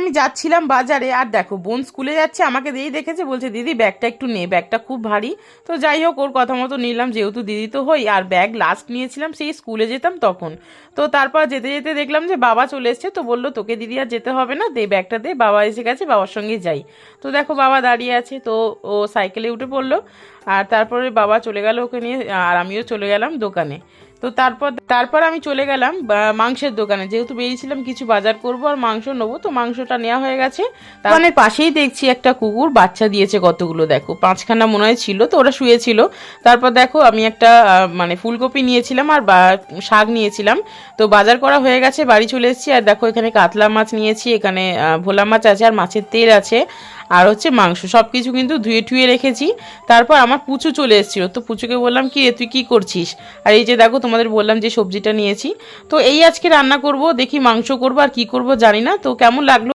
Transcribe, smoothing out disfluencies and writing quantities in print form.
আমি যাচ্ছিলাম বাজারে, আর দেখো বোন স্কুলে যাচ্ছে, আমাকে দিদি দেখেছে, বলছে দিদি ব্যাগটা একটু নে, ব্যাগটা খুব ভারী। তো যাই হোক, ওর কথা মতো নিলাম, যেহেতু দিদি তো হই। আর ব্যাগ লাস্ট নিয়েছিলাম সেই স্কুলে যেতাম তখন। তো তারপর যেতে যেতে দেখলাম যে বাবা চলে এসছে, তো বললো তোকে দিদি আর যেতে হবে না, দে ব্যাগটা দে, বাবা এসে গেছে, বাবার সঙ্গে যাই। তো দেখো বাবা দাঁড়িয়ে আছে, তো ও সাইকেলে উঠে পড়লো। আর তারপরে বাবা চলে গেল ওকে নিয়ে, আর আমিও চলে গেলাম দোকানে। তো তারপর তারপর আমি চলে গেলাম মাংসের দোকানে, যেহেতু বেরিয়েছিলাম কিছু বাজার করব আর মাংস নেবো, তো মাংসটা নেওয়া হয়ে গেছে। দোকানের পাশেই দেখছি একটা কুকুর বাচ্চা দিয়েছে কতগুলো, দেখো 5খানা মনে হয় ছিল, তো ওরা শুয়েছিল। তারপর দেখো আমি একটা মানে ফুলকপি নিয়েছিলাম আর শাক নিয়েছিলাম। তো বাজার করা হয়ে গেছে, বাড়ি চলে এসেছি। আর দেখো এখানে কাতলা মাছ নিয়েছি, এখানে ভোলা মাছ আছে, আর মাছের তেল আছে, আর হচ্ছে মাংস, সব কিছু কিন্তু ধুয়ে ঠুয়ে রেখেছি। তারপর আমার পুচু চলে এসেছিলো, তো পুচুকে বললাম কি রে তুই কী করছিস। আর এই যে দেখো তোমাদের বললাম যে সবজিটা নিয়েছি। তো এই আজকে রান্না করব, দেখি মাংস করবো আর কি করব জানি না। তো কেমন লাগলো